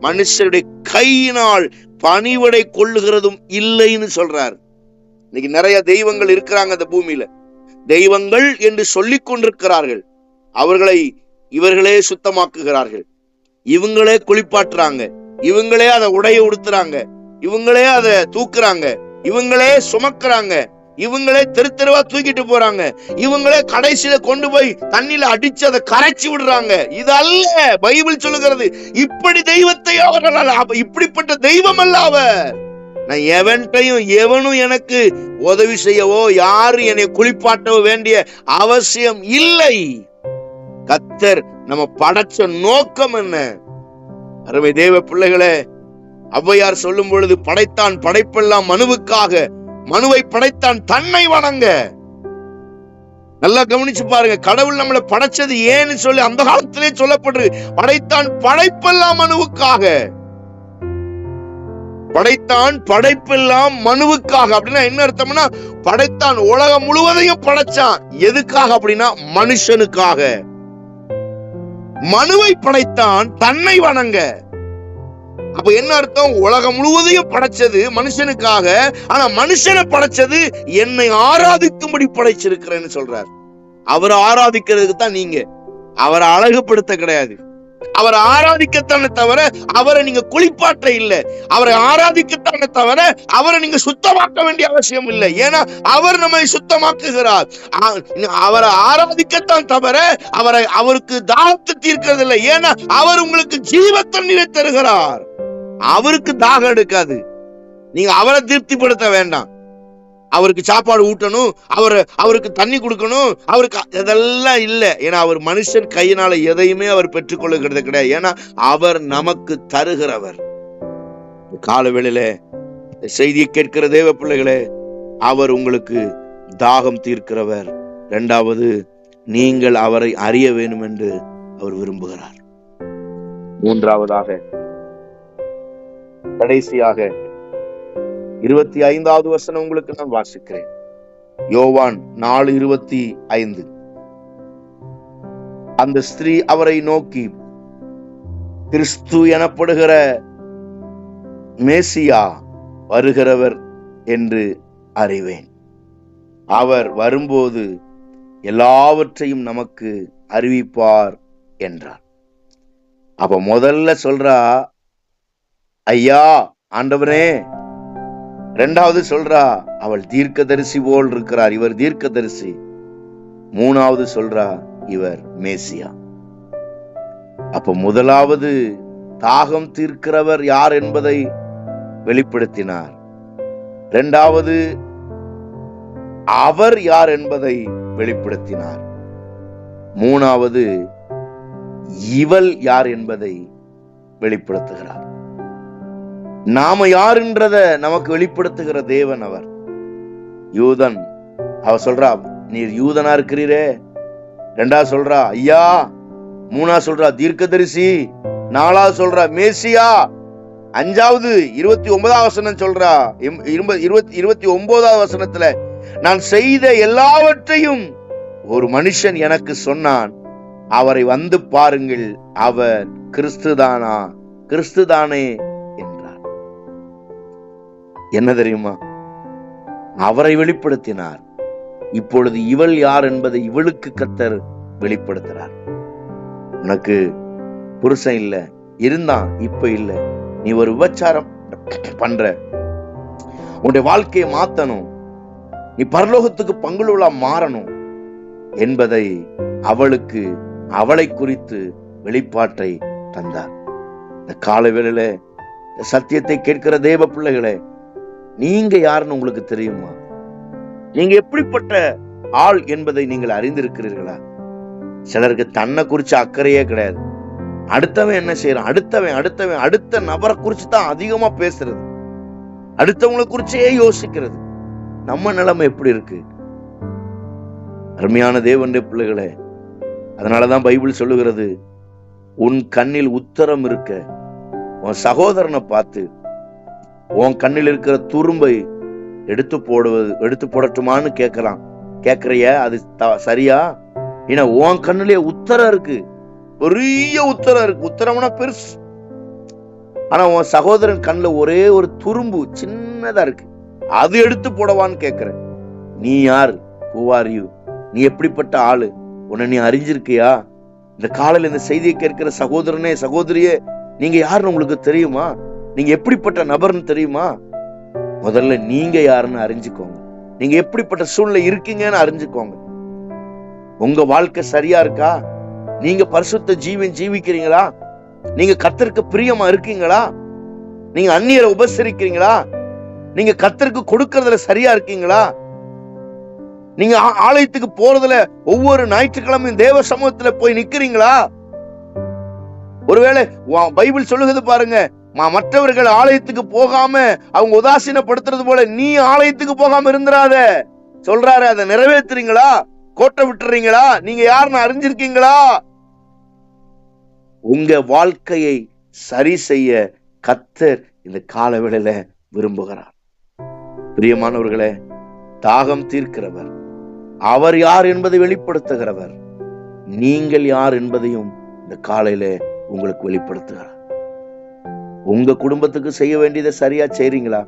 மனுஷருடைய கையினால் பணிவிடை கொள்ளுகிறதும் இல்லைன்னு சொல்றார். இன்னைக்கு நிறைய தெய்வங்கள் இருக்கிறாங்க இந்த பூமியில, தெய்வங்கள் என்று சொல்லிக் கொண்டிருக்கிறார்கள். அவர்களை இவர்களே சுத்தமாக்குகிறார்கள், இவங்களே குளிப்பாட்டுறாங்க, இவங்களே அதை உடைய உடுத்துறாங்க, இவங்களே அதை தூக்குறாங்க, இவங்களே சுமக்குறாங்க, இவங்களே தெரு தெருவா தூக்கிட்டு போறாங்க, இவங்களே கடைசியில கொண்டு போய் தண்ணியில அடிச்சு அதை கரைச்சி விடுறாங்க. இது அல்ல பைபிள் சொல்லுகிறது. இப்படி தெய்வத்தை அவர்கள், இப்படிப்பட்ட தெய்வம் அல்ல அவர். நான் எவனும் எனக்கு உதவி செய்யவோ யாரும் என்னை குளிப்பாட்டவோ வேண்டிய அவசியம் இல்லை. கர்த்தர் நம்ம படைச்ச நோக்கம் என்ன? அருமை தேவ பிள்ளைகளே, ஔவையார் சொல்லும் பொழுது, படைத்தான் படைப்பெல்லாம் மனுவுக்காக, மனுவை படைத்தான் தன்னை வணங்க. நல்லா கவனிச்சு பாருங்க, கடவுள் நம்மளை படைச்சது ஏன்னு சொல்லி அந்த காலத்திலே சொல்லப்படுது. படைத்தான் படைப்பெல்லாம் மனுவுக்காக, படைத்தான் படைப்பெல்லாம் மனுவுக்காக. அப்படின்னா என்ன அர்த்தம்னா, படைத்தான் உலகம் முழுவதையும் படைச்சான். எதுக்காக அப்படின்னா மனுஷனுக்காக. மனுவை படைத்தான் தன்னை வணங்க. அப்ப என்ன அர்த்தம்? உலகம் முழுவதையும் படைச்சது மனுஷனுக்காக, ஆனா மனுஷனை படைச்சது என்னை ஆராதிக்கும்படி படைச்சிருக்கிறேன்னு சொல்றார். அவரை ஆராதிக்கிறதுக்கு தான் நீங்க, அவரை அழகுபடுத்த கிடையாது. அவரை ஆராதிக்கத்தானே தவிர அவரை நீங்க குளிப்பாற்ற இல்லை. அவரை ஆராதிக்கத்தானே தவிர அவரை நீங்க சுத்தமாக்க வேண்டிய அவசியம் இல்லை. ஏன்னா அவர் நம்மை சுத்தமாக்குகிறார். அவரை ஆராதிக்கத்தான் தவிர அவருக்கு தாகத்தை தீர்க்கிறது இல்லை. ஏன்னா அவர் உங்களுக்கு ஜீவ தண்ணீரை தருகிறார். அவருக்கு தாகம் எடுக்காது. நீங்க அவரை திருப்திப்படுத்த வேண்டாம். அவருக்கு சாப்பாடு ஊட்டணும், அவருக்கு தண்ணி கொடுக்கணும், அவருக்கு இதெல்லாம் இல்லை. ஏன்னா அவர் மனுஷன் கையினால எதையுமே அவர் பெற்றுக்கொள்ளுகிறது கிடையாது. ஏன்னா அவர் நமக்கு தருகிறவர். காலவேளையில செய்தியை கேட்கிற தேவ பிள்ளைகளே, அவர் உங்களுக்கு தாகம் தீர்க்கிறவர். இரண்டாவது, நீங்கள் அவரை அறிய வேண்டும் என்று அவர் விரும்புகிறார். மூன்றாவதாக, கடைசியாக 25வது வசனம் உங்களுக்கு நான் வாசிக்கிறேன். யோவான் 4:25. அந்த ஸ்திரீ அவரை நோக்கி, கிறிஸ்து எனப்படுகிற மேசியா வருகிறவர் என்று அறிவேன். அவர் வரும்போது எல்லாவற்றையும் நமக்கு அறிவிப்பார் என்றார். அப்ப முதல்ல சொல்றா, ஐயா ஆண்டவரே. இரண்டாவது சொல்றா, அவள் தீர்க்கதரிசி போல் இருக்கிறார், இவர் தீர்க்கதரிசி. மூணாவது சொல்றா, இவர் மேசியா. அப்ப முதலாவது தாகம் தீர்க்கிறவர் யார் என்பதை வெளிப்படுத்தினார். இரண்டாவது அவர் யார் என்பதை வெளிப்படுத்தினார். மூணாவது இவள் யார் என்பதை வெளிப்படுத்துகிறார். நாம யார் என்றத நமக்கு வெளிப்படுத்துகிற தேவன் அவர். யூதன், அவ சொல்றா, நீர் யூதனா இருக்கிறீரே. ரெண்டாவது சொல்றா ஐயா. மூணாவது சொல்றா தீர்க்கதரிசி. நாலாவது சொல்றா மேசியா. அஞ்சாவது 29வது வசனம் சொல்றா, 29வது வசனத்துல, நான் செய்த எல்லாவற்றையும் ஒரு மனுஷன் எனக்கு சொன்னான், அவரை வந்து பாருங்கள், அவர் கிறிஸ்துதானா, கிறிஸ்துதானே என்றார். என்ன தெரியுமா? அவரை வெளிப்படுத்தினார். இப்பொழுது இவள் யார் என்பதை இவளுக்கு கர்த்தர் வெளிப்படுத்துறார். உனக்கு புருஷன் இல்ல, இருந்தான், இப்ப இல்ல, நீ ஒரு விபச்சாரம் பண்ற, உன்னுடைய வாழ்க்கையை மாத்தணும், நீ பரலோகத்துக்கு பங்குள்ளவளா மாறணும் என்பதை அவளுக்கு, அவளை குறித்து வெளிப்பாட்டை தந்தார். இந்த கால வேளையில சத்தியத்தை கேட்கிற தேவ பிள்ளைகளே, நீங்க யாருன்னு உங்களுக்கு தெரியுமா? நீங்க எப்படிப்பட்ட ஆள் என்பதை நீங்கள் அறிந்திருக்கிறீர்களா? சிலருக்கு தன்னை குறிச்சு அக்கறையே கிடையாது. அடுத்தவன் என்ன செய்யறான், அடுத்த நபரை குறிச்சு தான் அதிகமா பேசுறது, அடுத்தவங்களை குறிச்சே யோசிக்கிறது. நம்ம நிலைமை எப்படி இருக்கு? அருமையான தேவனுடைய பிள்ளைகளே, அதனாலதான் பைபிள் சொல்லுகிறது, உன் கண்ணில் உத்தரம் இருக்க உன் சகோதரனை பார்த்து உன் கண்ணில் இருக்கிற துரும்பை எடுத்து போடட்டுமான்னு கேக்குறிய? அது சரியா? ஏன்னா உன் கண்ணிலே உத்தரம் இருக்கு, பெரிய உத்தரம் இருக்கு. உத்தரம்னா பெருசு. ஆனா உன் சகோதரன் கண்ணுல ஒரே ஒரு துரும்பு சின்னதா இருக்கு, அது எடுத்து போடவான்னு கேக்குற. நீ யார்? Who are you? நீ எப்படிப்பட்ட ஆளு? உன்னை நீ அறிஞ்சிருக்கியா? இந்த காலையில இந்த செய்தியை கேட்கிற சகோதரனே, சகோதரியே, நீங்க யாருன்னு உங்களுக்கு தெரியுமா? நீங்க எப்படிப்பட்ட நபர்னு தெரியுமா? முதல்ல நீங்க யாருன்னு அறிஞ்சுக்கோங்க. நீங்க எப்படிப்பட்ட சூழ்நிலை இருக்கீங்கன்னு அறிஞ்சுக்கோங்க. உங்க வாழ்க்கை சரியா இருக்கா? நீங்க பரிசுத்த ஜீவன் ஜீவிக்கிறீங்களா? நீங்க கர்த்தருக்கு பிரியமா இருக்கீங்களா? நீங்க அந்நியரை உபசரிக்கிறீங்களா? நீங்க கர்த்தருக்கு கொடுக்கறதுல சரியா இருக்கீங்களா? நீங்க ஆலயத்துக்கு போறதுல ஒவ்வொரு ஞாயிற்றுக்கிழமையும் தேவ சமூகத்துல போய் நிக்கிறீங்களா? ஒருவேளை பைபிள் சொல்லுகிறது பாருங்க, மற்றவர்கள் ஆலயத்துக்கு போகாம அவங்க உதாசீனப்படுத்துறது போல நீ ஆலயத்துக்கு போகாம இருந்துராத சொல்றாரு. அதை நிறைவேற்றுறீங்களா? கோட்டை விட்டுறீங்களா? நீங்க யாருன்னு அறிஞ்சிருக்கீங்களா? உங்க வாழ்க்கையை சரி செய்ய கர்த்தர் இந்த காலவேளையில விரும்புகிறார். பிரியமானவர்களே, தாகம் தீர்க்கிறவர், அவர் யார் என்பதை வெளிப்படுத்துகிறவர், நீங்கள் யார் என்பதையும் இந்த காலையில உங்களுக்கு வெளிப்படுத்துகிறார். உங்க குடும்பத்துக்கு செய்ய வேண்டியதை சரியா செய்றீங்களா?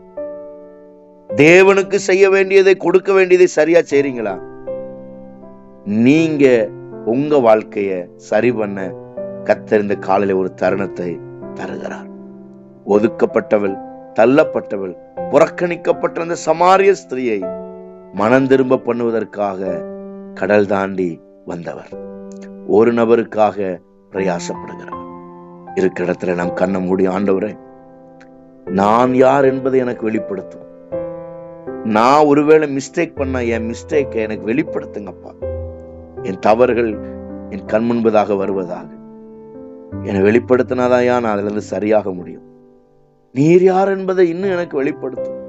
தேவனுக்கு செய்ய வேண்டியதை, கொடுக்க வேண்டியதை சரியா செய்றீங்களா? நீங்க உங்க வாழ்க்கைய சரி பண்ண கர்த்தர் இந்த காலையில ஒரு தருணத்தை தருகிறார். ஒதுக்கப்பட்டவள், தள்ளப்பட்டவள், புறக்கணிக்கப்பட்ட அந்த சமாரிய ஸ்திரியை மனம் திரும்ப பண்ணுவதற்காக கடல் தாண்டி வந்தவர் ஒரு நபருக்காக பிரயாசப்படுகிறார். இருக்கிற இடத்துல நாம் கண்ணை மூடி, ஆண்டவரே, நான் யார் என்பதை எனக்கு வெளிப்படுத்தும். நான் ஒருவேளை மிஸ்டேக் பண்ண என் மிஸ்டேக்கை எனக்கு வெளிப்படுத்துங்கப்பா. என் தவறுகள் என் கண் முன்பதாக வருவதாக என்னை வெளிப்படுத்தினாதான் நான் அதுல இருந்து சரியாக முடியும். நீர் யார் என்பதை இன்னும் எனக்கு வெளிப்படுத்தும்.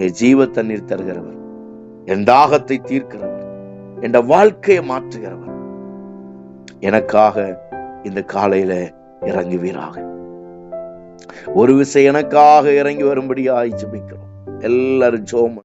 என் ஜீவ தண்ணீர் தருகிறவர், என் தாகத்தை தீர்க்கிறவர், என் வாழ்க்கையை மாற்றுகிறவர், எனக்காக இந்த காலையில இறங்குவீராக. ஒரு விஷயம் எனக்காக இறங்கி வரும்படியாய் ஜெபிக்கிறோம். எல்லாரும் ஜெபம்